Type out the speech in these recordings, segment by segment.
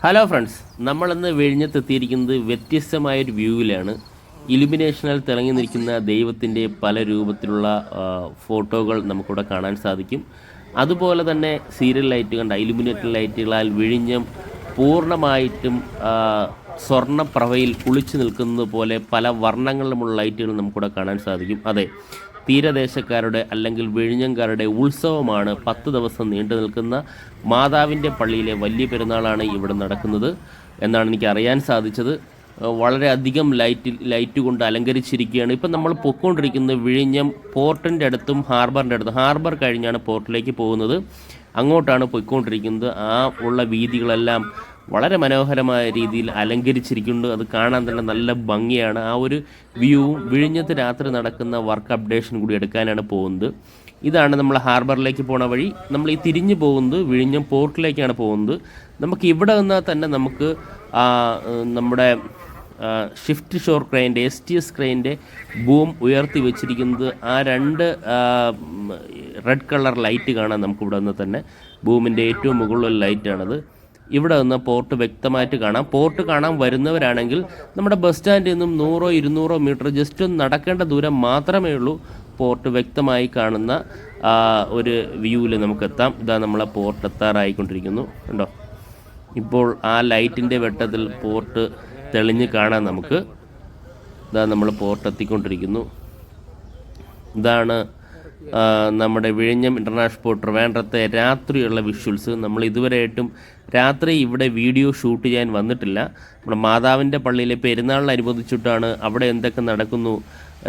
Hello friends, നമ്മളിന്ന് വിഴിഞ്ഞത്തെത്തിയിരിക്കുന്നത് വ്യത്യസ്തമായൊരു വ്യൂവിലാണ്. ഇലുമിനേഷനിൽ തിളങ്ങി നിൽക്കുന്ന ദൈവത്തിൻ്റെ പല രൂപത്തിലുള്ള ഫോട്ടോകൾ നമുക്കിവിടെ കാണാൻ സാധിക്കും. അതുപോലെ തന്നെ സീരിയൽ ലൈറ്റ് കണ്ട ഇലുമിനേറ്റഡ് ലൈറ്റുകളാൽ വിഴിഞ്ഞം പൂർണ്ണമായിട്ടും സ്വർണ്ണപ്രഭയിൽ കുളിച്ചു നിൽക്കുന്നത് പോലെ പല വർണ്ണങ്ങളിലുമുള്ള ലൈറ്റുകൾ നമുക്കിവിടെ കാണാൻ സാധിക്കും. അതെ, തീരദേശക്കാരുടെ അല്ലെങ്കിൽ വിഴിഞ്ഞംകാരുടെ ഉത്സവമാണ്. 10 ദിവസം നീണ്ടു നിൽക്കുന്ന മാതാവിൻ്റെ പള്ളിയിലെ വലിയ പെരുന്നാളാണ് ഇവിടെ നടക്കുന്നത് എന്നാണ് എനിക്ക് അറിയാൻ സാധിച്ചത്. വളരെയധികം ലൈറ്റ് കൊണ്ട് അലങ്കരിച്ചിരിക്കുകയാണ്. ഇപ്പം നമ്മൾ പൊയ്ക്കൊണ്ടിരിക്കുന്നത് വിഴിഞ്ഞം പോർട്ടിൻ്റെ അടുത്തും ഹാർബറിൻ്റെ അടുത്തും. ഹാർബർ കഴിഞ്ഞാണ് പോർട്ടിലേക്ക് പോകുന്നത്. അങ്ങോട്ടാണ് പൊയ്ക്കൊണ്ടിരിക്കുന്നത്. ആ ഉള്ള വീതികളെല്ലാം വളരെ മനോഹരമായ രീതിയിൽ അലങ്കരിച്ചിരിക്കുന്നുണ്ട്. അത് കാണാൻ തന്നെ നല്ല ഭംഗിയാണ്. ആ ഒരു വ്യൂവും വിഴിഞ്ഞത്ത് രാത്രി നടക്കുന്ന വർക്ക് അപ്ഡേഷൻ കൂടി എടുക്കാനാണ് പോകുന്നത്. ഇതാണ് നമ്മൾ ഹാർബറിലേക്ക് പോണ വഴി. നമ്മൾ ഈ തിരിഞ്ഞു പോകുന്നത് വിഴിഞ്ഞം പോർട്ടിലേക്കാണ് പോകുന്നത്. നമുക്ക് ഇവിടെ നിന്നാൽ തന്നെ നമുക്ക് നമ്മുടെ ഷിഫ്റ്റ് ഷോർ ക്രെയിൻ്റെ STS ക്രെയിൻ്റെ ബൂം ഉയർത്തി വെച്ചിരിക്കുന്നത് ആ 2 റെഡ് കളർ ലൈറ്റ് കാണാൻ നമുക്കിവിടെ നിന്ന് തന്നെ. ബൂമിൻ്റെ ഏറ്റവും മുകളിലുള്ള ലൈറ്റാണത്. ഇവിടെ നിന്ന് പോർട്ട് വ്യക്തമായിട്ട് കാണാം. പോർട്ട് കാണാൻ വരുന്നവരാണെങ്കിൽ നമ്മുടെ ബസ് സ്റ്റാൻഡിൽ നിന്നും 100-200 മീറ്റർ ജസ്റ്റ് ഒന്ന് നടക്കേണ്ട ദൂരം മാത്രമേ ഉള്ളൂ. പോർട്ട് വ്യക്തമായി കാണുന്ന ഒരു വ്യൂവിൽ നമുക്കെത്താം. ഇതാ നമ്മളെ പോർട്ട് എത്താറായിക്കൊണ്ടിരിക്കുന്നു. ഉണ്ടോ, ഇപ്പോൾ ആ ലൈറ്റിൻ്റെ വെട്ടത്തിൽ പോർട്ട് തെളിഞ്ഞ് കാണാൻ നമുക്ക്. ഇതാ നമ്മൾ പോർട്ട് എത്തിക്കൊണ്ടിരിക്കുന്നു. ഇതാണ് നമ്മുടെ വിഴിഞ്ഞം ഇൻ്റർനാഷണൽ പോർട്ട് ട്രിവാൻഡ്രത്തെ രാത്രിയുള്ള വിഷ്വൽസ്. നമ്മൾ ഇതുവരെയായിട്ടും രാത്രി ഇവിടെ വീഡിയോ ഷൂട്ട് ചെയ്യാൻ വന്നിട്ടില്ല. നമ്മുടെ മാതാവിൻ്റെ പള്ളിയിലെ പെരുന്നാളിനനുബന്ധിച്ചിട്ടാണ് അവിടെ എന്തൊക്കെ നടക്കുന്നു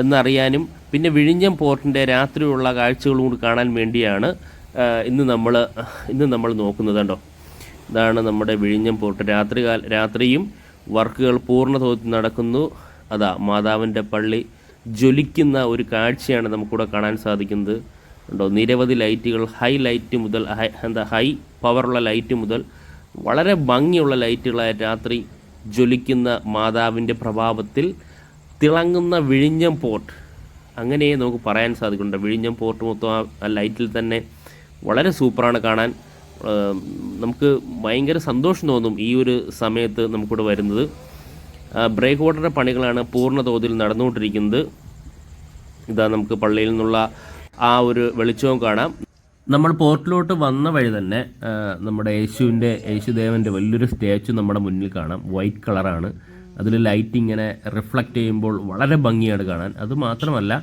എന്നറിയാനും പിന്നെ വിഴിഞ്ഞം പോർട്ടിൻ്റെ രാത്രിയുള്ള കാഴ്ചകളും കൂടി കാണാൻ വേണ്ടിയാണ് ഇന്ന് നമ്മൾ നോക്കുന്നത്. കണ്ടോ, ഇതാണ് നമ്മുടെ വിഴിഞ്ഞം പോർട്ട്. രാത്രിയും വർക്കുകൾ പൂർണ്ണതോതിൽ നടക്കുന്നു. അതാ മാതാവിൻ്റെ പള്ളി ജ്വലിക്കുന്ന ഒരു കാഴ്ചയാണ് നമുക്കിവിടെ കാണാൻ സാധിക്കുന്നത്. ഉണ്ടോ, നിരവധി ലൈറ്റുകൾ, ഹൈ പവറുള്ള ലൈറ്റ് മുതൽ വളരെ ഭംഗിയുള്ള ലൈറ്റുകളായ രാത്രി ജ്വലിക്കുന്ന മാതാവിൻ്റെ പ്രഭാവത്തിൽ തിളങ്ങുന്ന വിഴിഞ്ഞം പോർട്ട്. അങ്ങനെ നമുക്ക് പറയാൻ സാധിക്കുന്നുണ്ട്. വിഴിഞ്ഞം പോർട്ട് മൊത്തം ആ ലൈറ്റിൽ തന്നെ വളരെ സൂപ്പറാണ് കാണാൻ. നമുക്ക് ഭയങ്കര സന്തോഷം തോന്നും ഈ ഒരു സമയത്ത് നമുക്കിവിടെ വരുന്നത്. ബ്രേക്ക് വാട്ടറിൻ്റെ പണികളാണ് പൂർണ്ണ തോതിൽ നടന്നുകൊണ്ടിരിക്കുന്നത്. ഇതാ നമുക്ക് പള്ളിയിൽ നിന്നുള്ള ആ ഒരു വെളിച്ചവും കാണാം. നമ്മൾ പോർട്ടിലോട്ട് വന്ന വഴി തന്നെ നമ്മുടെ യേശുദേവൻ്റെ വലിയൊരു സ്റ്റാച്ചു നമ്മുടെ മുന്നിൽ കാണാം. വൈറ്റ് കളറാണ്. അതിൽ ലൈറ്റ് ഇങ്ങനെ റിഫ്ലക്റ്റ് ചെയ്യുമ്പോൾ വളരെ ഭംഗിയാണ് കാണാൻ. അതുമാത്രമല്ല,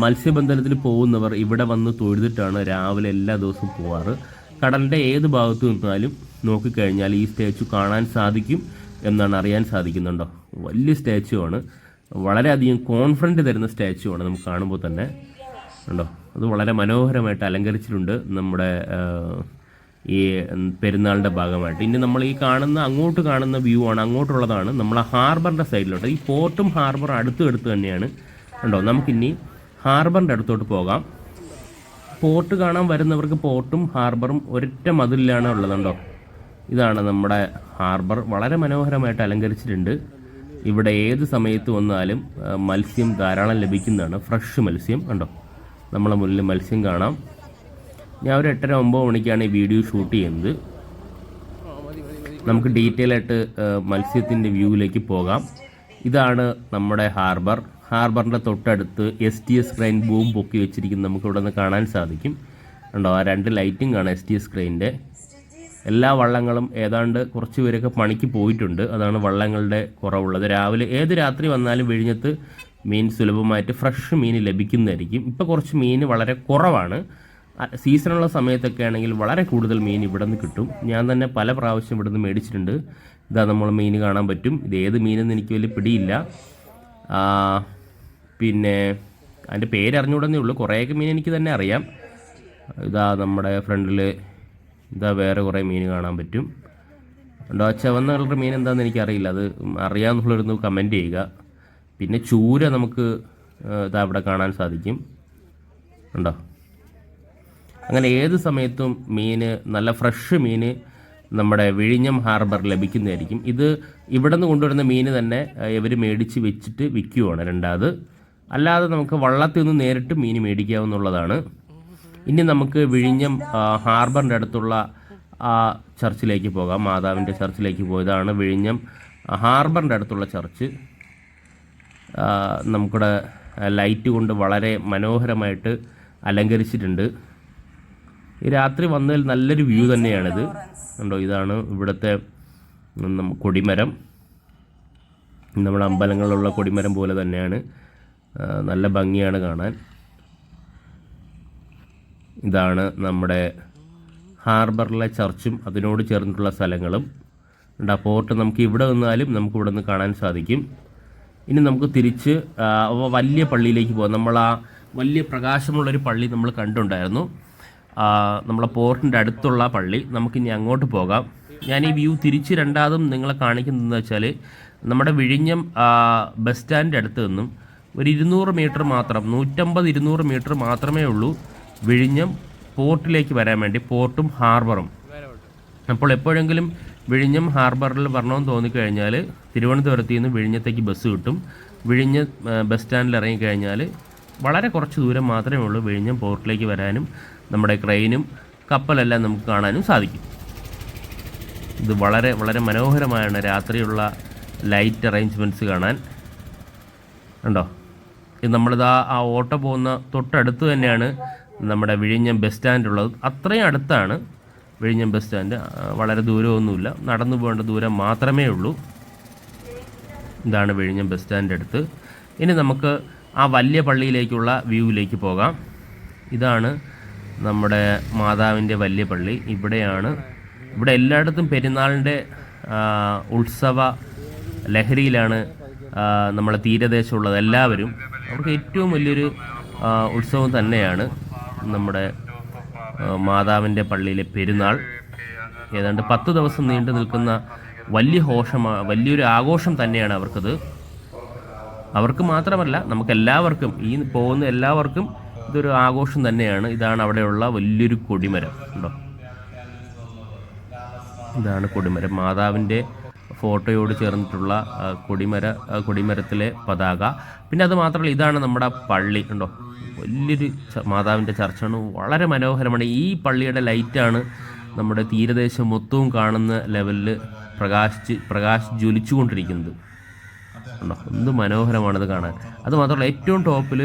മത്സ്യബന്ധനത്തിന് പോകുന്നവർ ഇവിടെ വന്ന് തൊഴുതിട്ടാണ് രാവിലെ എല്ലാ ദിവസവും പോവാറ്. കടലിൻ്റെ ഏത് ഭാഗത്തു നിന്നാലും നോക്കിക്കഴിഞ്ഞാൽ ഈ സ്റ്റാച്ചു കാണാൻ സാധിക്കും എന്നാണ് അറിയാൻ സാധിക്കുന്നുണ്ടോ. വലിയ സ്റ്റാച്ചു ആണ്. വളരെയധികം കോൺഫിഡൻറ്റ് തരുന്ന സ്റ്റാച്ചു ആണ് നമുക്ക് കാണുമ്പോൾ തന്നെ. ഉണ്ടോ, അത് വളരെ മനോഹരമായിട്ട് അലങ്കരിച്ചിട്ടുണ്ട് നമ്മുടെ ഈ പെരുന്നാളിൻ്റെ ഭാഗമായിട്ട്. ഇനി നമ്മൾ ഈ അങ്ങോട്ട് കാണുന്ന വ്യൂ ആണ്, അങ്ങോട്ടുള്ളതാണ് നമ്മൾ ഹാർബറിൻ്റെ സൈഡിലോട്ട്. ഈ പോർട്ടും ഹാർബറും അടുത്ത് തന്നെയാണ്. ഉണ്ടോ, നമുക്കിനി ഹാർബറിൻ്റെ അടുത്തോട്ട് പോകാം. പോർട്ട് കാണാൻ വരുന്നവർക്ക് പോർട്ടും ഹാർബറും ഒരൊറ്റ മതിലാണ് ഉള്ളതുണ്ടോ. ഇതാണ് നമ്മുടെ ഹാർബർ. വളരെ മനോഹരമായിട്ട് അലങ്കരിച്ചിട്ടുണ്ട്. ഇവിടെ ഏത് സമയത്ത് വന്നാലും മത്സ്യം ധാരാളം ലഭിക്കുന്നതാണ്. ഫ്രഷ് മത്സ്യം കണ്ടോ, നമ്മളെ മുന്നിൽ മത്സ്യം കാണാം. ഞാൻ ഒരു 8:30-9 മണിക്കാണ് ഈ വീഡിയോ ഷൂട്ട് ചെയ്യുന്നത്. നമുക്ക് ഡീറ്റെയിൽ ആയിട്ട് മത്സ്യത്തിൻ്റെ വ്യൂവിലേക്ക് പോകാം. ഇതാണ് നമ്മുടെ ഹാർബറിൻ്റെ തൊട്ടടുത്ത് STS ക്രെയിൻ ബൂം പൊക്കി വെച്ചിരിക്കുന്നത് നമുക്കിവിടെ നിന്ന് കാണാൻ സാധിക്കും. ഉണ്ടോ, ആ 2 ലൈറ്റും കാണാം STS ക്രെയിൻ്റെ. എല്ലാ വള്ളങ്ങളും ഏതാണ്ട് കുറച്ച് പേരൊക്കെ പണിക്ക് പോയിട്ടുണ്ട്. അതാണ് വള്ളങ്ങളുടെ കുറവുള്ളത്. ഏത് രാത്രി വന്നാലും വിഴിഞ്ഞത്ത് മീൻ സുലഭമായിട്ട് ഫ്രഷ് മീൻ ലഭിക്കുന്നതായിരിക്കും. ഇപ്പോൾ കുറച്ച് മീൻ വളരെ കുറവാണ്. സീസണുള്ള സമയത്തൊക്കെ ആണെങ്കിൽ വളരെ കൂടുതൽ മീൻ ഇവിടെ നിന്ന് കിട്ടും. ഞാൻ തന്നെ പല പ്രാവശ്യം ഇവിടെ നിന്ന് മേടിച്ചിട്ടുണ്ട്. ഇതാ നമ്മൾ മീൻ കാണാൻ പറ്റും. ഇത് ഏത് മീനെന്ന് എനിക്ക് വലിയ പിടിയില്ല. പിന്നെ അതിൻ്റെ പേരറിഞ്ഞുകൂടന്നേ ഉള്ളൂ. കുറേയൊക്കെ മീൻ എനിക്ക് തന്നെ അറിയാം. ഇതാ നമ്മുടെ ഫ്രണ്ടിൽ ഇതാ വേറെ കുറേ മീൻ കാണാൻ പറ്റും. ഉണ്ടോ, ചുവന്ന കളർ മീൻ എന്താണെന്ന് എനിക്കറിയില്ല. അത് അറിയാമെന്നുള്ളൊരു കമൻറ്റ് ചെയ്യുക. പിന്നെ ചൂര നമുക്ക് ഇതാ ഇവിടെ കാണാൻ സാധിക്കും. ഉണ്ടോ, അങ്ങനെ ഏത് സമയത്തും നല്ല ഫ്രഷ് മീൻ നമ്മുടെ വിഴിഞ്ഞം ഹാർബർ ലഭിക്കുന്നതായിരിക്കും. ഇത് ഇവിടെ നിന്ന് കൊണ്ടുവരുന്ന മീൻ തന്നെ ഇവർ മേടിച്ച് വെച്ചിട്ട് വിൽക്കുകയാണ്. അല്ലാതെ നമുക്ക് വള്ളത്തിൽ നിന്ന് നേരിട്ട് മീൻ മേടിക്കാവുന്നതാണ്. ഇനി നമുക്ക് വിഴിഞ്ഞം ഹാർബറിൻ്റെ അടുത്തുള്ള ആ ചർച്ചിലേക്ക് പോകാം. മാതാവിൻ്റെ ചർച്ചിലേക്ക് പോയതാണ് വിഴിഞ്ഞം ഹാർബറിൻ്റെ അടുത്തുള്ള ചർച്ച്. നമുക്കിവിടെ ലൈറ്റ് കൊണ്ട് വളരെ മനോഹരമായിട്ട് അലങ്കരിച്ചിട്ടുണ്ട്. ഈ രാത്രി വന്നതിൽ നല്ലൊരു വ്യൂ തന്നെയാണിത്. കണ്ടോ, ഇതാണ് ഇവിടുത്തെ കൊടിമരം. നമ്മുടെ അമ്പലങ്ങളിലുള്ള കൊടിമരം പോലെ തന്നെയാണ്. നല്ല ഭംഗിയാണ് കാണാൻ. ഇതാണ് നമ്മുടെ ഹാർബറിലെ ചർച്ചും അതിനോട് ചേർന്നിട്ടുള്ള സ്ഥലങ്ങളും ഉണ്ട്. ആ പോർട്ട് നമുക്ക് ഇവിടെ നിന്നാലും നമുക്ക് ഇവിടെ നിന്ന് കാണാൻ സാധിക്കും. ഇനി നമുക്ക് തിരിച്ച് വലിയ പള്ളിയിലേക്ക് പോകാം. നമ്മൾ ആ വലിയ പ്രകാശമുള്ളൊരു പള്ളി നമ്മൾ കണ്ടുണ്ടായിരുന്നു, നമ്മളെ പോർട്ടിൻ്റെ അടുത്തുള്ള പള്ളി. നമുക്കിനി അങ്ങോട്ട് പോകാം. ഞാൻ ഈ വ്യൂ തിരിച്ച് രണ്ടാമതും നിങ്ങളെ കാണിക്കുന്നതെന്ന് വെച്ചാൽ നമ്മുടെ വിഴിഞ്ഞം ബസ് സ്റ്റാൻഡിൻ്റെ അടുത്ത് നിന്നും ഒരു 200 മീറ്റർ മാത്രം, 150-200 മീറ്റർ മാത്രമേ ഉള്ളൂ വിഴിഞ്ഞം പോർട്ടിലേക്ക് വരാൻ വേണ്ടി, പോർട്ടും ഹാർബറും. അപ്പോൾ എപ്പോഴെങ്കിലും വിഴിഞ്ഞം ഹാർബറിൽ വരണമെന്ന് തോന്നിക്കഴിഞ്ഞാൽ തിരുവനന്തപുരത്ത് നിന്ന് വിഴിഞ്ഞത്തേക്ക് ബസ് കിട്ടും. വിഴിഞ്ഞം ബസ് സ്റ്റാൻഡിൽ ഇറങ്ങിക്കഴിഞ്ഞാൽ വളരെ കുറച്ച് ദൂരം മാത്രമേ ഉള്ളൂ വിഴിഞ്ഞം പോർട്ടിലേക്ക് വരാനും നമ്മുടെ ക്രെയിനും കപ്പലെല്ലാം നമുക്ക് കാണാനും സാധിക്കും. ഇത് വളരെ വളരെ മനോഹരമാണ് രാത്രിയുള്ള ലൈറ്റ് അറേഞ്ച്മെൻറ്റ്സ് കാണാൻ. ഉണ്ടോ, ഇത് നമ്മളിതാ ആ ഓട്ടോ പോകുന്ന തൊട്ടടുത്ത് തന്നെയാണ് നമ്മുടെ വിഴിഞ്ഞം ബസ് സ്റ്റാൻഡ് ഉള്ളത്. അത്രയും അടുത്താണ് വിഴിഞ്ഞം ബസ് സ്റ്റാൻഡ്. വളരെ ദൂരമൊന്നുമില്ല, നടന്നു പോകേണ്ട ദൂരം മാത്രമേ ഉള്ളൂ. ഇതാണ് വിഴിഞ്ഞം ബസ് സ്റ്റാൻഡ് അടുത്ത്. ഇനി നമുക്ക് ആ വലിയ പള്ളിയിലേക്കുള്ള വ്യൂവിലേക്ക് പോകാം. ഇതാണ് നമ്മുടെ മാതാവിൻ്റെ വലിയ പള്ളി. ഇവിടെ എല്ലായിടത്തും പെരുന്നാളിൻ്റെ ഉത്സവ ലഹരിയിലാണ് നമ്മളെ തീരദേശമുള്ളത് എല്ലാവരും. അവർക്ക് ഏറ്റവും വലിയൊരു ഉത്സവം തന്നെയാണ് നമ്മുടെ മാതാവിൻ്റെ പള്ളിയിലെ പെരുന്നാൾ. ഏതാണ്ട് 10 ദിവസം നീണ്ടു നിൽക്കുന്ന വലിയൊരു ആഘോഷം തന്നെയാണ് അവർക്കത്. അവർക്ക് മാത്രമല്ല, നമുക്കെല്ലാവർക്കും, ഈ പോകുന്ന എല്ലാവർക്കും ഇതൊരു ആഘോഷം തന്നെയാണ്. ഇതാണ് അവിടെയുള്ള വലിയൊരു കൊടിമരം. ഉണ്ടോ, ഇതാണ് കൊടിമരം, മാതാവിൻ്റെ ഫോട്ടോയോട് ചേർന്നിട്ടുള്ള കൊടിമരത്തിലെ പതാക. പിന്നെ അത് മാത്രമല്ല, ഇതാണ് നമ്മുടെ പള്ളി. ഉണ്ടോ, വലിയൊരു മാതാവിൻ്റെ ചർച്ചാണ്, വളരെ മനോഹരമാണ്. ഈ പള്ളിയുടെ ലൈറ്റാണ് നമ്മുടെ തീരദേശം മൊത്തവും കാണുന്ന ലെവലിൽ പ്രകാശ് ജ്വലിച്ചുകൊണ്ടിരിക്കുന്നത്. ഉണ്ടോ, എന്ത് മനോഹരമാണിത് കാണാൻ. അത് മാത്രമല്ല, ഏറ്റവും ടോപ്പിൽ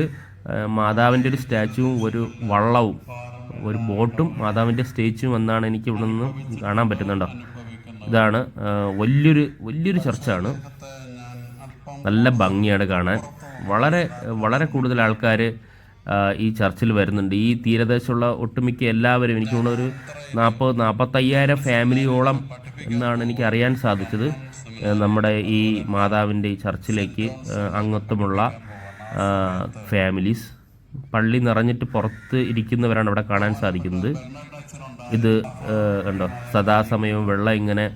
മാതാവിൻ്റെ ഒരു സ്റ്റാച്ചുവും ഒരു വള്ളവും ഒരു ബോട്ടും മാതാവിൻ്റെ സ്റ്റേച്ചും എന്നാണ് എനിക്ക് ഇവിടെ നിന്ന് കാണാൻ പറ്റുന്നുണ്ടോ. ഇതാണ് വലിയൊരു ചർച്ചാണ്. നല്ല ഭംഗിയാണ് കാണാൻ. വളരെ വളരെ കൂടുതൽ ആൾക്കാർ ഈ ചർച്ചിൽ വരുന്നുണ്ട്. ഈ തീരദേശമുള്ള ഒട്ടുമിക്ക എല്ലാവരും, എനിക്ക് തോന്നുന്ന ഒരു 40-45,000 ഫാമിലിയോളം എന്നാണ് എനിക്ക് അറിയാൻ സാധിച്ചത് നമ്മുടെ ഈ മാതാവിൻ്റെ ഈ ചർച്ചിലേക്ക് അംഗത്വമുള്ള ഫാമിലീസ്. പള്ളി നിറഞ്ഞിട്ട് പുറത്ത് ഇരിക്കുന്നവരാണ് ഇവിടെ കാണാൻ സാധിക്കുന്നത്. ഇത് കണ്ടോ, സദാസമയവും വെള്ളം ഇങ്ങനെ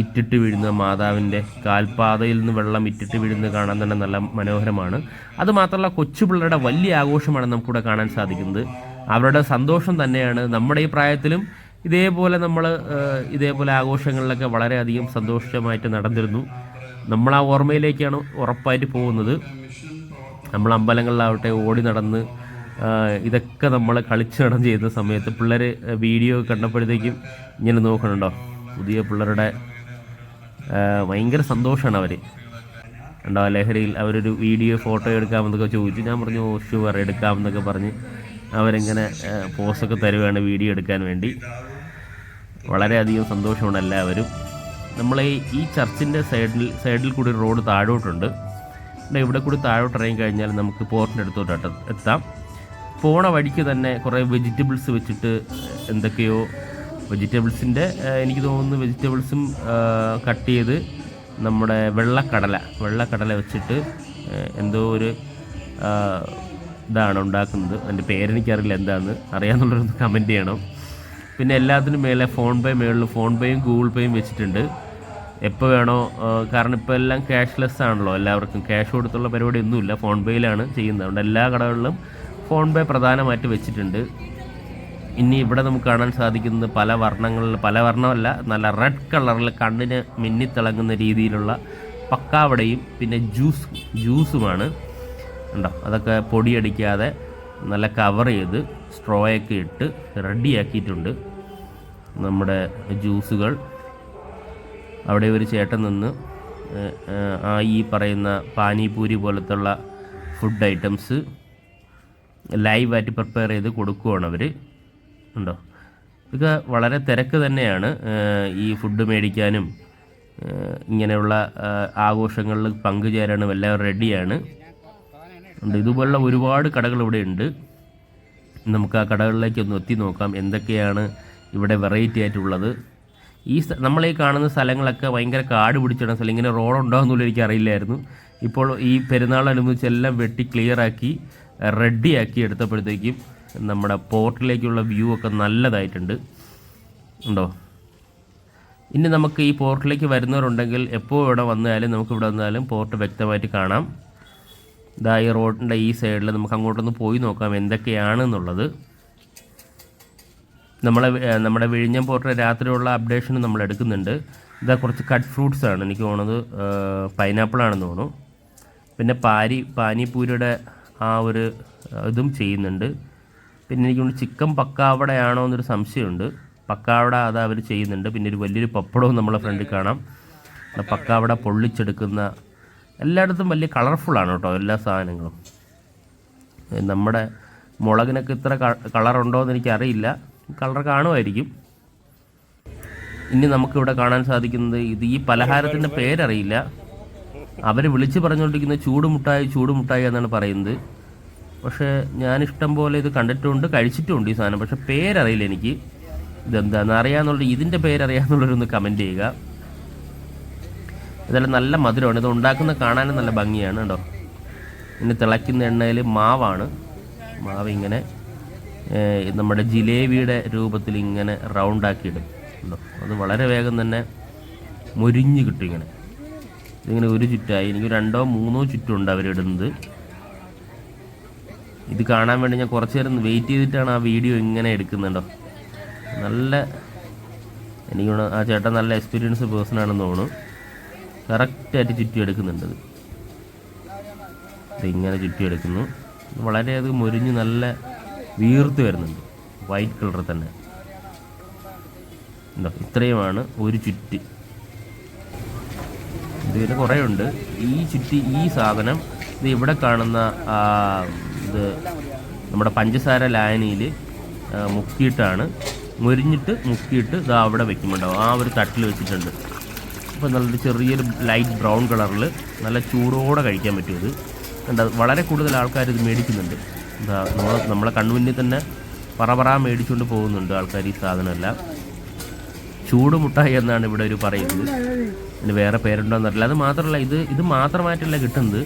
ഇറ്റിട്ട് വീഴുന്ന മാതാവിൻ്റെ കാൽപാതയിൽ നിന്ന് വെള്ളം ഇറ്റിട്ട് വീഴുന്നത് കാണാൻ തന്നെ നല്ല മനോഹരമാണ്. അതുമാത്രമല്ല, കൊച്ചു പിള്ളേരുടെ വലിയ ആഘോഷമാണ് നമുക്കിവിടെ കാണാൻ സാധിക്കുന്നത്. അവരുടെ സന്തോഷം തന്നെയാണ്. നമ്മുടെ ഈ പ്രായത്തിലും ഇതേപോലെ ആഘോഷങ്ങളിലൊക്കെ വളരെയധികം സന്തോഷമായിട്ട് നടന്നിരുന്നു. നമ്മൾ ആ ഓർമ്മയിലേക്കാണ് ഉറപ്പായിട്ട് പോകുന്നത്. നമ്മൾ അമ്പലങ്ങളിലാവട്ടെ ഓടി നടന്ന് ഇതൊക്കെ നമ്മൾ കളിച്ച് നടന്ന് ചെയ്യുന്ന സമയത്ത് പിള്ളേർ വീഡിയോ കണ്ടപ്പോഴത്തേക്കും ഇങ്ങനെ നോക്കണുണ്ടോ, പുതിയ പിള്ളേരുടെ ഭയങ്കര സന്തോഷമാണ് അവർ. ഉണ്ടോ, ലഹരിയിൽ അവരൊരു വീഡിയോ ഫോട്ടോ എടുക്കാമെന്നൊക്കെ ചോദിച്ചു. ഞാൻ പറഞ്ഞു ഷുവർ എടുക്കാമെന്നൊക്കെ പറഞ്ഞ് അവരിങ്ങനെ പോസ്റ്റൊക്കെ തരുവാണ് വീഡിയോ എടുക്കാൻ വേണ്ടി. വളരെയധികം സന്തോഷമാണ് എല്ലാവരും. നമ്മളെ ഈ ചർച്ചിൻ്റെ സൈഡിൽ കൂടി റോഡ് താഴോട്ടുണ്ട്. ഇവിടെ കൂടി താഴോട്ട് ഇറങ്ങി കഴിഞ്ഞാൽ നമുക്ക് പോർട്ടിൻ്റെ അടുത്തോട്ട് എത്താം. പോണ വഴിക്ക് തന്നെ കുറേ വെജിറ്റബിൾസ് വെച്ചിട്ട് എന്തൊക്കെയോ വെജിറ്റബിൾസിൻ്റെ, എനിക്ക് തോന്നുന്നു വെജിറ്റബിൾസും കട്ട് ചെയ്ത് നമ്മുടെ വെള്ളക്കടല വെച്ചിട്ട് എന്തോ ഒരു ഇതാണ് ഉണ്ടാക്കുന്നത്. അതിൻ്റെ പേരെനിക്കറിയില്ല എന്താണെന്ന്. അറിയാമെന്നുള്ളൊരു കമൻറ്റ് ചെയ്യണം. പിന്നെ എല്ലാത്തിനും മേലെ ഫോൺ പേയും ഗൂഗിൾ പേയും വെച്ചിട്ടുണ്ട്. എപ്പോൾ വേണോ, കാരണം ഇപ്പോൾ എല്ലാം ക്യാഷ്ലെസ് ആണല്ലോ, എല്ലാവർക്കും ക്യാഷ് കൊടുത്തുള്ള പരിപാടി ഒന്നുമില്ല, ഫോൺ പേയിലാണ് ചെയ്യുന്നത്. അതുകൊണ്ട് എല്ലാ കടകളിലും ഫോൺ പേ പ്രധാനമായിട്ട് വെച്ചിട്ടുണ്ട്. ഇനി ഇവിടെ നമുക്ക് കാണാൻ സാധിക്കുന്നത് പല വർണ്ണമല്ല, നല്ല റെഡ് കളറിൽ കണ്ണിന് മിന്നിത്തിളങ്ങുന്ന രീതിയിലുള്ള പക്കാവടയും പിന്നെ ജ്യൂസുമാണ്. ഉണ്ടോ, അതൊക്കെ പൊടിയടിക്കാതെ നല്ല കവർ ചെയ്ത് സ്ട്രോയൊക്കെ ഇട്ട് റെഡിയാക്കിയിട്ടുണ്ട്. നമ്മുടെ ജ്യൂസുകൾ. അവിടെ ഒരു ചേട്ടൻ നിന്ന് ഈ പറയുന്ന പാനിപൂരി പോലത്തുള്ള ഫുഡ് ഐറ്റംസ് ലൈവായിട്ട് പ്രിപ്പയർ ചെയ്ത് കൊടുക്കുകയാണ് അവർ. ഉണ്ടോ, ഇതൊക്കെ വളരെ തിരക്ക് തന്നെയാണ്. ഈ ഫുഡ് മേടിക്കാനും ഇങ്ങനെയുള്ള ആഘോഷങ്ങളിൽ പങ്കുചേരാനും എല്ലാം റെഡിയാണ്. ഇതുപോലുള്ള ഒരുപാട് കടകൾ ഇവിടെ ഉണ്ട്. നമുക്ക് ആ കടകളിലേക്കൊന്ന് എത്തി നോക്കാം എന്തൊക്കെയാണ് ഇവിടെ വെറൈറ്റി ആയിട്ടുള്ളത്. നമ്മളീ കാണുന്ന സ്ഥലങ്ങളൊക്കെ ഭയങ്കര കാട് പിടിച്ചിട സ്ഥലം, ഇങ്ങനെ റോഡുണ്ടോയെന്നുള്ള എനിക്ക് അറിയില്ലായിരുന്നു. ഇപ്പോൾ ഈ പെരുന്നാളനുബന്ധിച്ച് എല്ലാം വെട്ടി ക്ലിയറാക്കി റെഡിയാക്കി എടുത്തപ്പോഴത്തേക്കും നമ്മുടെ പോർട്ടിലേക്കുള്ള വ്യൂ ഒക്കെ നല്ലതായിട്ടുണ്ട്. ഉണ്ടോ, ഇനി നമുക്ക് ഈ പോർട്ടിലേക്ക് വരുന്നവരുണ്ടെങ്കിൽ എപ്പോൾ ഇവിടെ വന്നാലും നമുക്കിവിടെ വന്നാലും പോർട്ട് വ്യക്തമായിട്ട് കാണാം. ഈ റോഡിൻ്റെ ഈ സൈഡിൽ നമുക്ക് അങ്ങോട്ടൊന്ന് പോയി നോക്കാം എന്തൊക്കെയാണെന്നുള്ളത്. നമ്മുടെ വിഴിഞ്ഞം പോർട്ടിലെ രാത്രിയുള്ള അപ്ഡേഷനും നമ്മൾ എടുക്കുന്നുണ്ട്. കുറച്ച് കട്ട് ഫ്രൂട്ട്സ് ആണ്, എനിക്ക് തോന്നുന്നത് പൈനാപ്പിളാണെന്ന് തോന്നുന്നു. പിന്നെ പാനിപൂരിയുടെ ആ ഒരു ഇതും ചെയ്യുന്നുണ്ട്. പിന്നെ എനിക്ക് തോന്നുന്നു ചിക്കൻ പക്കാവടയാണോ എന്നൊരു സംശയമുണ്ട്. പക്കാവട അത് അവർ ചെയ്യുന്നുണ്ട്. പിന്നെ ഒരു വലിയൊരു പപ്പടവും നമ്മളെ ഫ്രണ്ടിൽ കാണാം. പക്കാവട പൊള്ളിച്ചെടുക്കുന്ന എല്ലായിടത്തും വലിയ കളർഫുള്ളാണ് കേട്ടോ എല്ലാ സാധനങ്ങളും. നമ്മുടെ മുളകിനൊക്കെ ഇത്ര കളറുണ്ടോ എന്ന് എനിക്കറിയില്ല, കളർ കാണുമായിരിക്കും. ഇനി നമുക്കിവിടെ കാണാൻ സാധിക്കുന്നത് ഈ പലഹാരത്തിൻ്റെ പേരറിയില്ല. അവർ വിളിച്ച് പറഞ്ഞുകൊണ്ടിരിക്കുന്നത് ചൂടുമുട്ടായി എന്നാണ് പറയുന്നത്. പക്ഷേ ഞാനിഷ്ടം പോലെ ഇത് കണ്ടിട്ടുണ്ട്, കഴിച്ചിട്ടുമുണ്ട് ഈ സാധനം. പക്ഷേ പേരറിയില്ല എനിക്ക് ഇതെന്താണെന്ന്. അറിയാമെന്നുള്ള ഇതിൻ്റെ പേരറിയാമെന്നുള്ളവരൊന്ന് കമൻറ്റ് ചെയ്യുക. ഇതെല്ലാം നല്ല മധുരമാണ്. ഇത് ഉണ്ടാക്കുന്ന കാണാനും നല്ല ഭംഗിയാണ് കേട്ടോ. ഇനി തിളയ്ക്കുന്ന എണ്ണയിൽ മാവ് ഇങ്ങനെ നമ്മുടെ ജിലേബിയുടെ രൂപത്തിൽ ഇങ്ങനെ റൗണ്ടാക്കിയിടും ഉണ്ടോ. അത് വളരെ വേഗം തന്നെ മൊരിഞ്ഞ് കിട്ടും. ഇതിങ്ങനെ ഒരു ചുറ്റായി, എനിക്ക് 2-3 ചുറ്റുണ്ട് അവരിടുന്നത്. ഇത് കാണാൻ വേണ്ടി ഞാൻ കുറച്ച് നേരം വെയിറ്റ് ചെയ്തിട്ടാണ് ആ വീഡിയോ ഇങ്ങനെ എടുക്കുന്നുണ്ടോ. എനിക്ക് ആ ചേട്ടൻ നല്ല എക്സ്പീരിയൻസ് പേഴ്സണാണെന്ന് തോന്നുന്നു. കറക്റ്റായിട്ട് ചുറ്റിയെടുക്കുന്നുണ്ട്. ഇതിങ്ങനെ ചുറ്റിയെടുക്കുന്നു. വളരെയധികം മൊരിഞ്ഞ് നല്ല വീർത്ത് വരുന്നുണ്ട്, വൈറ്റ് കളർ തന്നെ ഉണ്ടോ. ഇത്രയുമാണ് ഒരു ചുറ്റ്. ഇതിന് കുറേ ഉണ്ട്. ഈ സാധനം ഇത് ഇവിടെ കാണുന്ന ഇത് നമ്മുടെ പഞ്ചസാര ലായനിയിൽ മുക്കിയിട്ടാണ്, മൊരിഞ്ഞിട്ട് മുക്കിയിട്ട് ഇത് അവിടെ വെക്കുമ്പോണ്ടാവും. ആ ഒരു തട്ടിൽ വെച്ചിട്ടുണ്ട്. അപ്പോൾ നല്ലൊരു ചെറിയൊരു ലൈറ്റ് ബ്രൗൺ കളറിൽ നല്ല ചൂടോടെ കഴിക്കാൻ പറ്റും. ഇത് കണ്ട വളരെ കൂടുതൽ ആൾക്കാർ ഇത് മേടിക്കുന്നുണ്ട്. നമ്മളെ കൺമുന്നിൽ തന്നെ പറ മേടിച്ചുകൊണ്ട് പോകുന്നുണ്ട് ആൾക്കാർ ഈ സാധനമെല്ലാം. ചൂടുമുട്ടായി എന്നാണ് ഇവിടെ ഒരു പറയുന്നത്. ഇതിന് വേറെ പേരുണ്ടോയെന്ന് അറിയില്ല. അത് മാത്രമല്ല, ഇത് മാത്രമായിട്ടല്ല കിട്ടുന്നത്.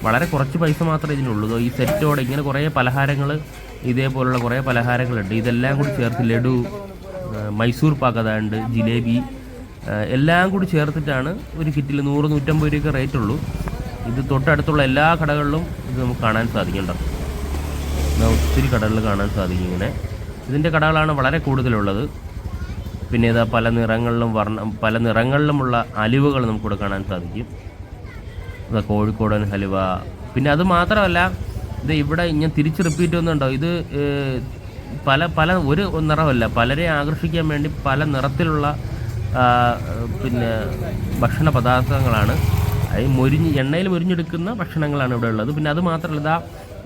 വളരെ കുറച്ച് പൈസ മാത്രമേ ഇതിനുള്ളൂ. ഈ സെറ്റോടെ ഇങ്ങനെ കുറേ പലഹാരങ്ങൾ, ഇതേപോലുള്ള കുറേ പലഹാരങ്ങളുണ്ട്. ഇതെല്ലാം കൂടി ചേർത്ത് ലഡു, മൈസൂർ പാക്ക്, അതാണ്ട് ജിലേബി, എല്ലാം കൂടി ചേർത്തിട്ടാണ് ഒരു കിറ്റിൽ 100-150 രൂപയൊക്കെ റേറ്റുള്ളൂ. ഇത് തൊട്ടടുത്തുള്ള എല്ലാ കടകളിലും ഇത് നമുക്ക് കാണാൻ സാധിക്കണ്ട. ഒത്തിരി കടകളിൽ കാണാൻ സാധിക്കും ഇങ്ങനെ. ഇതിൻ്റെ കടകളാണ് വളരെ കൂടുതലുള്ളത്. പിന്നെ ഇതാ പല നിറങ്ങളിലുമുള്ള അലുവകൾ നമുക്കിവിടെ കാണാൻ സാധിക്കും. ഇതാ കോഴിക്കോടൻ ഹലുവ. പിന്നെ അത് മാത്രമല്ല, ഇത് ഇവിടെ ഞാൻ തിരിച്ച് റിപ്പീറ്റ് ചെയ്യുന്നുണ്ടോ, ഇത് പല ഒരു നിറമല്ല, പലരെ ആകർഷിക്കാൻ വേണ്ടി പല നിറത്തിലുള്ള പിന്നെ ഭക്ഷണ പദാർത്ഥങ്ങളാണ്. എണ്ണയിൽ മൊരിഞ്ഞെടുക്കുന്ന ഭക്ഷണങ്ങളാണ് ഇവിടെ ഉള്ളത്. പിന്നെ അത് മാത്രമല്ല, ഇതാ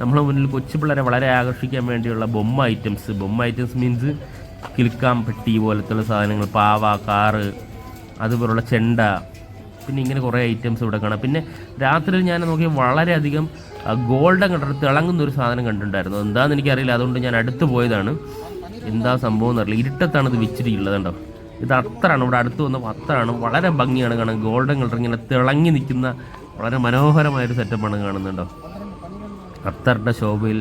നമ്മളെ മുന്നിൽ കൊച്ചു പിള്ളേരെ വളരെ ആകർഷിക്കാൻ വേണ്ടിയുള്ള ബൊമ്മ ഐറ്റംസ് മീൻസ് കിലുക്കാൻ പെട്ടി പോലത്തുള്ള സാധനങ്ങൾ, പാവ, കാറ്, അതുപോലുള്ള ചെണ്ട, പിന്നെ ഇങ്ങനെ കുറേ ഐറ്റംസ് ഇവിടെ കാണാം. പിന്നെ രാത്രി ഞാൻ നോക്കിയാൽ വളരെയധികം ഗോൾഡൻ കളർ തിളങ്ങുന്നൊരു സാധനം കണ്ടിട്ടുണ്ടായിരുന്നു. എന്താണെന്ന് എനിക്കറിയില്ല, അതുകൊണ്ട് ഞാൻ അടുത്ത് പോയതാണ്. എന്താ സംഭവം എന്നറിയില്ല. ഇരുട്ടത്താണ് ഇത് വെച്ചിട്ടുള്ളത് കേട്ടോ. ഇത് അത്രയാണ്, ഇവിടെ അടുത്ത് വന്നപ്പോൾ അത്രയാണ്. വളരെ ഭംഗിയാണ് കാണാൻ. ഗോൾഡൻ കളർ ഇങ്ങനെ തിളങ്ങി നിൽക്കുന്ന വളരെ മനോഹരമായൊരു സെറ്റപ്പാണ് കാണുന്നുണ്ടോ. അത്തറിൻ്റെ ശോഭയിൽ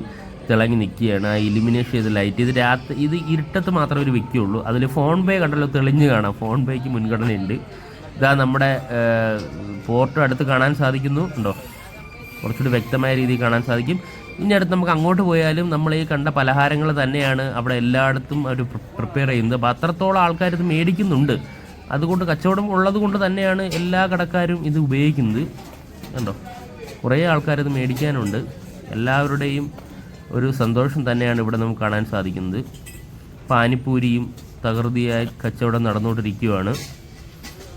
തിളങ്ങി നിൽക്കുകയാണ്. ആ ഇലുമിനേഷൻ ചെയ്ത് ലൈറ്റ് ഇത് ഇരുട്ടത്ത് മാത്രമേ ഒരു വെക്കുകയുള്ളൂ. അതിൽ ഫോൺ പേ കണ്ടല്ലോ, തെളിഞ്ഞ് കാണാം. ഫോൺ പേക്ക് മുൻഗണനയുണ്ട്. ഇതാ നമ്മുടെ പോർട്ട് അടുത്ത് കാണാൻ സാധിക്കുന്നു ഉണ്ടോ. കുറച്ചുകൂടി വ്യക്തമായ രീതിയിൽ കാണാൻ സാധിക്കും. ഇനി അടുത്ത് നമുക്ക് അങ്ങോട്ട് പോയാലും നമ്മൾ ഈ കണ്ട പലഹാരങ്ങൾ തന്നെയാണ് അവിടെ എല്ലായിടത്തും അവർ പ്രിപ്പയർ ചെയ്യുന്നത്. അപ്പോൾ അത്രത്തോളം ആൾക്കാർ ഇത് മേടിക്കുന്നുണ്ട്. അതുകൊണ്ട് കച്ചവടം ഉള്ളത് കൊണ്ട് തന്നെയാണ് എല്ലാ കടക്കാരും ഇത് ഉപയോഗിക്കുന്നത് കണ്ടോ. കുറേ ആൾക്കാരിത് മേടിക്കാനുണ്ട്. എല്ലാവരുടെയും ഒരു സന്തോഷം തന്നെയാണ് ഇവിടെ നമുക്ക് കാണാൻ സാധിക്കുന്നത്. പാനിപ്പൂരിയും തകൃതിയായി കച്ചവടം നടന്നുകൊണ്ടിരിക്കുകയാണ്.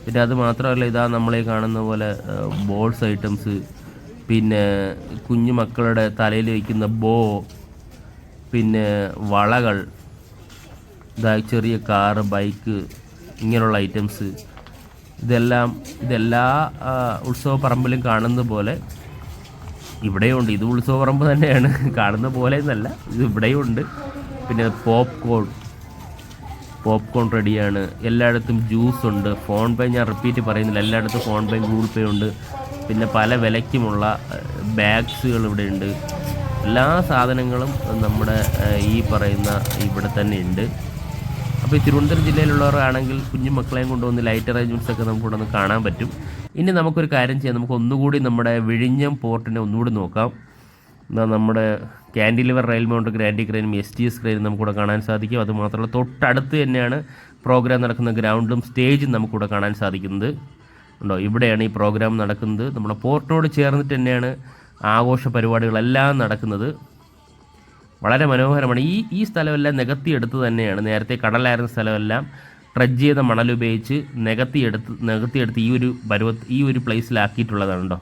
പിന്നെ അത് മാത്രമല്ല, ഇതാ നമ്മളെ കാണുന്ന പോലെ ബോൾസ് ഐറ്റംസ്, പിന്നെ കുഞ്ഞു മക്കളുടെ തലയിൽ വയ്ക്കുന്ന ബോ, പിന്നെ വളകൾ, ഇതാ ചെറിയ കാറ്, ബൈക്ക്, ഇങ്ങനെയുള്ള ഐറ്റംസ്, ഇതെല്ലാ ഉത്സവ പറമ്പിലും കാണുന്ന പോലെ ഇവിടെയുണ്ട്. ഇത് ഉത്സവ പറമ്പ് തന്നെയാണ്, കാണുന്ന പോലെ എന്നല്ല, ഇത് ഇവിടെയുണ്ട്. പിന്നെ പോപ്കോൺ റെഡിയാണ്. എല്ലായിടത്തും ജ്യൂസ് ഉണ്ട്. ഫോൺ പേ ഞാൻ റിപ്പീറ്റ് പറയുന്നില്ല, എല്ലായിടത്തും ഫോൺ പേ, ഗൂഗിൾ പേ ഉണ്ട്. പിന്നെ പല വിലയ്ക്കുമുള്ള ബാഗ്സുകൾ ഇവിടെ ഉണ്ട്. എല്ലാ സാധനങ്ങളും നമ്മുടെ ഈ പറയുന്ന ഇവിടെ തന്നെ ഉണ്ട്. അപ്പോൾ ഈ തിരുവനന്തപുരം ജില്ലയിലുള്ളവരാണെങ്കിൽ കുഞ്ഞു മക്കളെയും കൊണ്ടുവന്ന് ലൈറ്റ് അറേഞ്ച്മെൻറ്റ്സ് ഒക്കെ നമുക്കിവിടെ ഒന്ന് കാണാൻ പറ്റും. ഇനി നമുക്കൊരു കാര്യം ചെയ്യാം, നമുക്ക് ഒന്നുകൂടി നമ്മുടെ വിഴിഞ്ഞം പോർട്ടിനെ ഒന്നുകൂടി നോക്കാം. നമ്മുടെ കാൻഡിലിവർ റെയിൽവേ ഉണ്ട്, ഗ്രാൻഡി ക്രെയിനും STS ക്രെയിനും നമുക്കിവിടെ കാണാൻ സാധിക്കും. അതുമാത്രമല്ല തൊട്ടടുത്ത് തന്നെയാണ് പ്രോഗ്രാം നടക്കുന്ന ഗ്രൗണ്ടും സ്റ്റേജും നമുക്കിവിടെ കാണാൻ സാധിക്കുന്നത്. ഉണ്ടോ, ഇവിടെയാണ് ഈ പ്രോഗ്രാം നടക്കുന്നത്. നമ്മുടെ പോർട്ടിനോട് ചേർന്നിട്ട് തന്നെയാണ് ആഘോഷ പരിപാടികളെല്ലാം നടക്കുന്നത്. വളരെ മനോഹരമാണ്. ഈ സ്ഥലമെല്ലാം നികത്തിയെടുത്ത് തന്നെയാണ്. നേരത്തെ കടലായിരുന്ന സ്ഥലമെല്ലാം ട്രഡ്ജ് ചെയ്ത മണലുപയോഗിച്ച് നികത്തിയെടുത്ത് ഈ ഒരു പ്ലേസിലാക്കിയിട്ടുള്ളതാണ്. കേട്ടോ,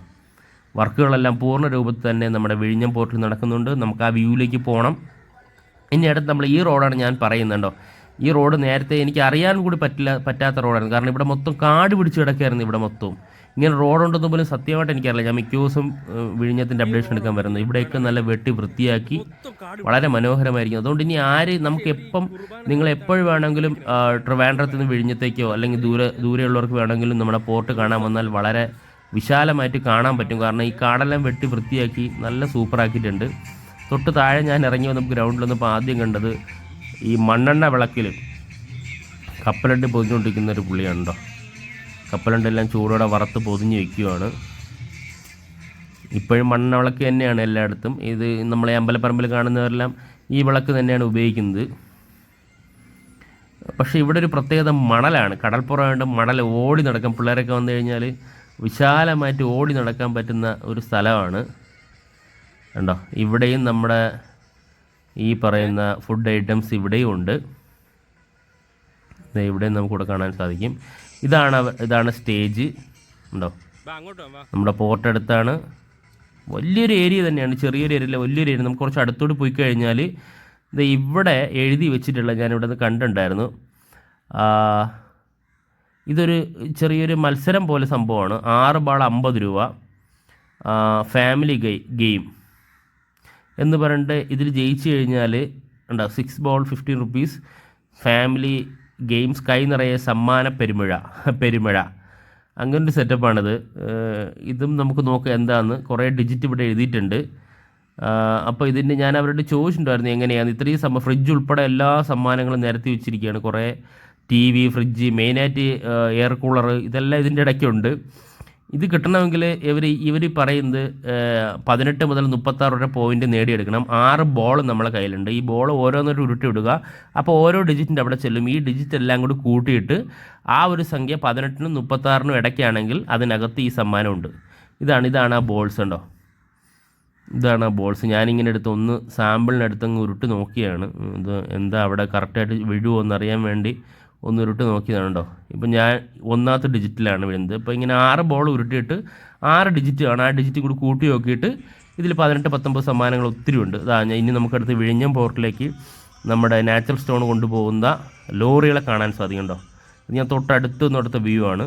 വർക്കുകളെല്ലാം പൂർണ്ണ രൂപത്തിൽ തന്നെ നമ്മുടെ വിഴിഞ്ഞം പോർട്ടിൽ നടക്കുന്നുണ്ട്. നമുക്ക് ആ വ്യൂവിലേക്ക് പോകണം. ഇനി അടുത്ത് നമ്മൾ ഈ റോഡാണ് ഞാൻ പറയുന്നുണ്ടോ. ഈ റോഡ് നേരത്തെ എനിക്ക് അറിയാൻ കൂടി പറ്റാത്ത റോഡായിരുന്നു. കാരണം ഇവിടെ മൊത്തം കാട് പിടിച്ച് കിടക്കുകയായിരുന്നു. ഇവിടെ മൊത്തം ഇങ്ങനെ റോഡുണ്ടെന്ന് പോലും സത്യമായിട്ട് എനിക്കറിയില്ല. ഞാൻ മിക്ക ദിവസം വിഴിഞ്ഞത്തിൻ്റെ അപ്ഡേഷൻ എടുക്കാൻ വരുന്നത്. ഇവിടെയൊക്കെ നല്ല വെട്ടി വൃത്തിയാക്കി വളരെ മനോഹരമായിരിക്കും. അതുകൊണ്ട് ഇനി നിങ്ങൾ എപ്പോഴും വേണമെങ്കിലും ട്രിവാൻഡ്രത്ത് നിന്ന് വിഴിഞ്ഞത്തേക്കോ അല്ലെങ്കിൽ ദൂരെയുള്ളവർക്ക് വേണമെങ്കിലും നമ്മുടെ പോർട്ട് കാണാൻ വന്നാൽ വളരെ വിശാലമായിട്ട് കാണാൻ പറ്റും. കാരണം ഈ കാടെല്ലാം വെട്ടി വൃത്തിയാക്കി നല്ല സൂപ്പറാക്കിയിട്ടുണ്ട്. തൊട്ട് താഴെ ഞാൻ ഇറങ്ങി വന്നപ്പോൾ ഗ്രൗണ്ടിൽ വന്നപ്പോൾ ആദ്യം കണ്ടത് ഈ മണ്ണെണ്ണ വിളക്കിൽ കപ്പലണ്ടി പൊതിഞ്ഞുകൊണ്ടിരിക്കുന്ന ഒരു പുള്ളിയാണല്ലോ. കപ്പലണ്ടെല്ലാം ചൂടോടെ വറുത്ത് പൊതിഞ്ഞ് വയ്ക്കുകയാണ്. ഇപ്പോഴും മണ്ണെണ്ണ വിളക്ക് തന്നെയാണ് എല്ലായിടത്തും. ഇത് നമ്മളെ അമ്പലപ്പറമ്പിൽ കാണുന്നവരെല്ലാം ഈ വിളക്ക് തന്നെയാണ് ഉപയോഗിക്കുന്നത്. പക്ഷേ ഇവിടെ ഒരു പ്രത്യേകത മണലാണ്. കടൽപ്പുറമായിട്ട് മണൽ ഓടി നടക്കാൻ, പിള്ളേരൊക്കെ വന്നു കഴിഞ്ഞാൽ വിശാലമായിട്ട് ഓടി നടക്കാൻ പറ്റുന്ന ഒരു സ്ഥലമാണ്. കണ്ടോ, ഇവിടെയും നമ്മുടെ ഈ പറയുന്ന ഫുഡ് ഐറ്റംസ് ഇവിടെയും ഉണ്ട്. ഇവിടെയും നമുക്കിവിടെ കാണാൻ സാധിക്കും. ഇതാണ് സ്റ്റേജ്. ഉണ്ടോ, നമ്മുടെ പോർട്ട് അടുത്താണ്. വലിയൊരു ഏരിയ തന്നെയാണ്, ചെറിയൊരു ഏരിയ അല്ല, വലിയൊരു ഏരിയ. നമുക്ക് കുറച്ച് അടുത്തോട്ട് പോയി കഴിഞ്ഞാൽ ഇവിടെ എഴുതി വെച്ചിട്ടുള്ള, ഞാനിവിടെ നിന്ന് കണ്ടിട്ടുണ്ടായിരുന്നു, ഇതൊരു ചെറിയൊരു മത്സരം പോലെ സംഭവമാണ്. 6 ബാൾ 50 രൂപ, ഫാമിലി ഗെയിം എന്ന് പറഞ്ഞിട്ട് ഇതിൽ ജയിച്ചു കഴിഞ്ഞാൽ ഉണ്ടോ 6 ബോൾ 15 റുപ്പീസ്, ഫാമിലി ഗെയിംസ്, കൈ നിറയെ സമ്മാന പെരുമഴ അങ്ങനൊരു സെറ്റപ്പാണിത്. ഇതും നമുക്ക് നോക്കാം എന്താണെന്ന്. കുറേ ഡിജിറ്റ് ഇവിടെ എഴുതിയിട്ടുണ്ട്. അപ്പോൾ ഇതിൻ്റെ ഞാൻ അവരോട് ചോദിച്ചിട്ടുണ്ടായിരുന്നു എങ്ങനെയാണ് ഇത്രയും ഫ്രിഡ്ജ് ഉൾപ്പെടെ എല്ലാ സമ്മാനങ്ങളും നിരത്തി വെച്ചിരിക്കുകയാണ്. കുറേ TV, ഫ്രിഡ്ജ്, മെയിനായിട്ട് എയർ കൂളർ, ഇതെല്ലാം ഇതിൻ്റെ ഇടയ്ക്കുണ്ട്. ഇത് കിട്ടണമെങ്കിൽ ഇവർ പറയുന്നത് 18 മുതൽ 36 വരെ പോയിൻ്റ് നേടിയെടുക്കണം. 6 ബോൾ നമ്മളെ കയ്യിലുണ്ട്. ഈ ബോൾ ഓരോന്നൊരു ഉരുട്ടി വിടുക. അപ്പോൾ ഓരോ ഡിജിറ്റിൻ്റെ അവിടെ ചെല്ലും. ഈ ഡിജിറ്റ് എല്ലാം കൂടി കൂട്ടിയിട്ട് ആ ഒരു സംഖ്യ 18-നും 36-നും ഇടയ്ക്കാണെങ്കിൽ അതിനകത്ത് ഈ സമ്മാനമുണ്ട്. ഇതാണ് ആ ബോൾസ്. ഉണ്ടോ, ഇതാണ് ആ ബോൾസ്. ഞാനിങ്ങനെ ഒന്ന് സാമ്പിളിനടുത്തങ്ങ് ഉരുട്ട് നോക്കിയാണ്. ഇത് എന്താ അവിടെ കറക്റ്റായിട്ട് വീഴുമോ എന്നറിയാൻ വേണ്ടി ഒന്ന് ഉരുട്ട് നോക്കിയതാണ്. കേട്ടോ, ഇപ്പം ഞാൻ 1ാമത്തെ ഡിജിറ്റിലാണ് വീഴുന്നത്. ഇപ്പോൾ ഇങ്ങനെ 6 ബോൾ ഉരുട്ടിയിട്ട് 6 ഡിജിറ്റ് ആണ്. ആ ഡിജിറ്റ് കൂടി കൂട്ടി നോക്കിയിട്ട് ഇതിൽ 18-19 സമ്മാനങ്ങൾ ഒത്തിരി ഉണ്ട്. ഇനി നമുക്കടുത്ത് വിഴിഞ്ഞം പോർട്ടിലേക്ക് നമ്മുടെ നാച്ചുറൽ സ്റ്റോൺ കൊണ്ടുപോകുന്ന ലോറികളെ കാണാൻ സാധിക്കും. കേട്ടോ, ഇത് ഞാൻ തൊട്ടടുത്ത് നിന്നെടുത്ത വ്യൂ ആണ്.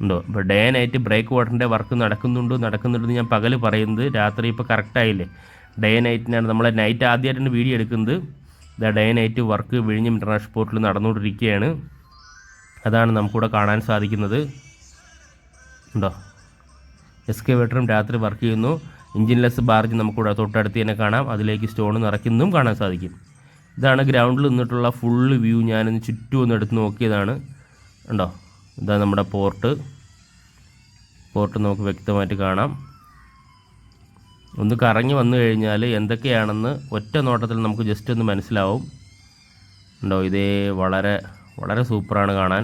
ഉണ്ടോ, ഇപ്പോൾ ഡേ നൈറ്റ് ബ്രേക്ക് വാട്ടറിൻ്റെ വർക്ക് നടക്കുന്നുണ്ടെന്ന് ഞാൻ പകൽ പറയുന്നത്. രാത്രി ഇപ്പോൾ കറക്റ്റായില്ലേ, ഡേ നൈറ്റിനാണ്. നമ്മളെ നൈറ്റ് ആദ്യമായിട്ടാണ് വീഡിയോ എടുക്കുന്നത്. ഡേ നൈറ്റ് വർക്ക് വിഴിഞ്ഞം ഇൻ്റർനാഷണൽ പോർട്ടിൽ നടന്നുകൊണ്ടിരിക്കുകയാണ്. അതാണ് നമുക്കിവിടെ കാണാൻ സാധിക്കുന്നത്. ഉണ്ടോ, എക്സ്കവേറ്ററും രാത്രി വർക്ക് ചെയ്യുന്നു. എഞ്ചിൻലെസ് ബാർജ് നമുക്കിവിടെ തൊട്ടടുത്ത് തന്നെ കാണാം. അതിലേക്ക് സ്റ്റോൺ നിറയ്ക്കുന്നതും കാണാൻ സാധിക്കും. ഇതാണ് ഗ്രൗണ്ടിൽ നിന്നിട്ടുള്ള ഫുള്ള് വ്യൂ. ഞാനൊന്ന് ചുറ്റും ഒന്ന് എടുത്ത് നോക്കിയതാണ്. ഉണ്ടോ, ഇതാണ് നമ്മുടെ പോർട്ട് നമുക്ക് വ്യക്തമായിട്ട് കാണാം. ഒന്ന് കറങ്ങി വന്നു കഴിഞ്ഞാൽ എന്തൊക്കെയാണെന്ന് ഒറ്റ നോട്ടത്തിൽ നമുക്ക് ജസ്റ്റ് ഒന്ന് മനസ്സിലാവും. ഉണ്ടോ, ഇതേ വളരെ വളരെ സൂപ്പറാണ് കാണാൻ.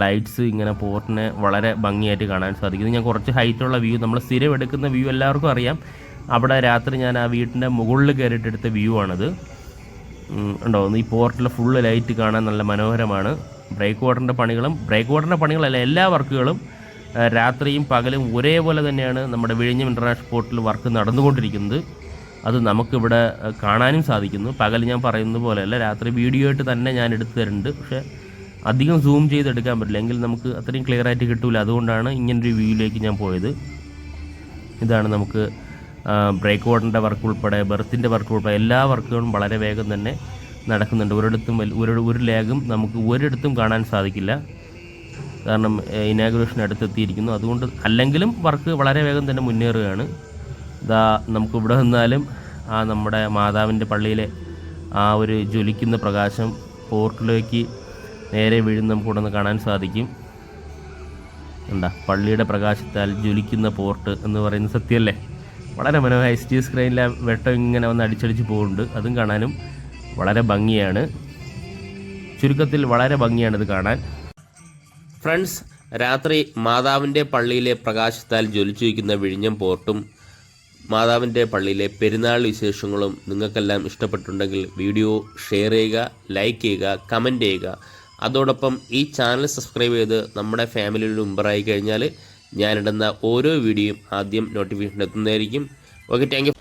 ലൈറ്റ്സ് ഇങ്ങനെ പോർട്ടിനെ വളരെ ഭംഗിയായിട്ട് കാണാൻ സാധിക്കും. ഞാൻ കുറച്ച് ഹൈറ്റുള്ള വ്യൂ, നമ്മൾ സ്ഥിരം എടുക്കുന്ന വ്യൂ എല്ലാവർക്കും അറിയാം. അവിടെ രാത്രി ഞാൻ ആ വീട്ടിൻ്റെ മുകളിൽ കയറിയിട്ടെടുത്ത വ്യൂ ആണിത്. ഉണ്ടോ ഈ പോർട്ടിലെ ഫുള്ള് ലൈറ്റ് കാണാൻ നല്ല മനോഹരമാണ്. ബ്രേക്ക് വാട്ടറിൻ്റെ പണികളല്ല, എല്ലാ വർക്കുകളും രാത്രിയും പകലും ഒരേപോലെ തന്നെയാണ് നമ്മുടെ വിഴിഞ്ഞം ഇൻ്റർനാഷണൽ പോർട്ടിൽ വർക്ക് നടന്നുകൊണ്ടിരിക്കുന്നത്. അത് നമുക്കിവിടെ കാണാനും സാധിക്കുന്നു. പകൽ ഞാൻ പറയുന്നത് പോലെയല്ല, രാത്രി വീഡിയോ ആയിട്ട് തന്നെ ഞാൻ എടുത്തു തരുന്നുണ്ട്. പക്ഷേ അധികം സൂം ചെയ്തെടുക്കാൻ പറ്റില്ല, എങ്കിൽ നമുക്ക് അത്രയും ക്ലിയർ ആയിട്ട് കിട്ടില്ല. അതുകൊണ്ടാണ് ഇങ്ങനൊരു വ്യൂയിലേക്ക് ഞാൻ പോയത്. ഇതാണ് നമുക്ക് ബ്രേക്ക് വാട്ടറിൻ്റെ വർക്ക് ഉൾപ്പെടെ ബെർത്തിൻ്റെ വർക്ക് ഉൾപ്പെടെ എല്ലാ വർക്കുകളും വളരെ വേഗം തന്നെ നടക്കുന്നുണ്ട്. ഒരു ലാഗും നമുക്ക് ഒരിടത്തും കാണാൻ സാധിക്കില്ല, കാരണം ഇനാഗുറേഷൻ അടുത്തെത്തിയിരിക്കുന്നു. അതുകൊണ്ട് അല്ലെങ്കിലും വർക്ക് വളരെ വേഗം തന്നെ മുന്നേറുകയാണ്. നമുക്കിവിടെ നിന്നാലും നമ്മുടെ മാതാവിൻ്റെ പള്ളിയിലെ ആ ഒരു ജ്വലിക്കുന്ന പ്രകാശം പോർട്ടിലേക്ക് നേരെ വീഴുന്ന നമുക്കിവിടെ നിന്ന് കാണാൻ സാധിക്കും. പള്ളിയുടെ പ്രകാശത്താൽ ജ്വലിക്കുന്ന പോർട്ട് എന്ന് പറയുന്നത് സത്യമല്ലേ? വളരെ മനോഹര HD സ്ക്രീനിലെ വെട്ടം ഇങ്ങനെ വന്ന് അടിച്ചടിച്ച് പോകുന്നുണ്ട്. അതും കാണാനും വളരെ ഭംഗിയാണ്. ചുരുക്കത്തിൽ വളരെ ഭംഗിയാണിത് കാണാൻ. ഫ്രണ്ട്സ്, രാത്രി മാതാവിൻ്റെ പള്ളിയിലെ പ്രകാശത്താൽ ജ്വലിച്ചിരിക്കുന്ന വിഴിഞ്ഞം പോർട്ടും മാതാവിൻ്റെ പള്ളിയിലെ പെരുന്നാൾ വിശേഷങ്ങളും നിങ്ങൾക്കെല്ലാം ഇഷ്ടപ്പെട്ടുണ്ടെങ്കിൽ വീഡിയോ ഷെയർ ചെയ്യുക, ലൈക്ക് ചെയ്യുക, കമൻറ്റ് ചെയ്യുക. അതോടൊപ്പം ഈ ചാനൽ സബ്സ്ക്രൈബ് ചെയ്ത് നമ്മുടെ ഫാമിലിയിൽ മെമ്പറായി കഴിഞ്ഞാൽ ഞാനിടുന്ന ഓരോ വീഡിയോയും ആദ്യം നോട്ടിഫിക്കേഷൻ എത്തുന്നതായിരിക്കും. Okay, thank U.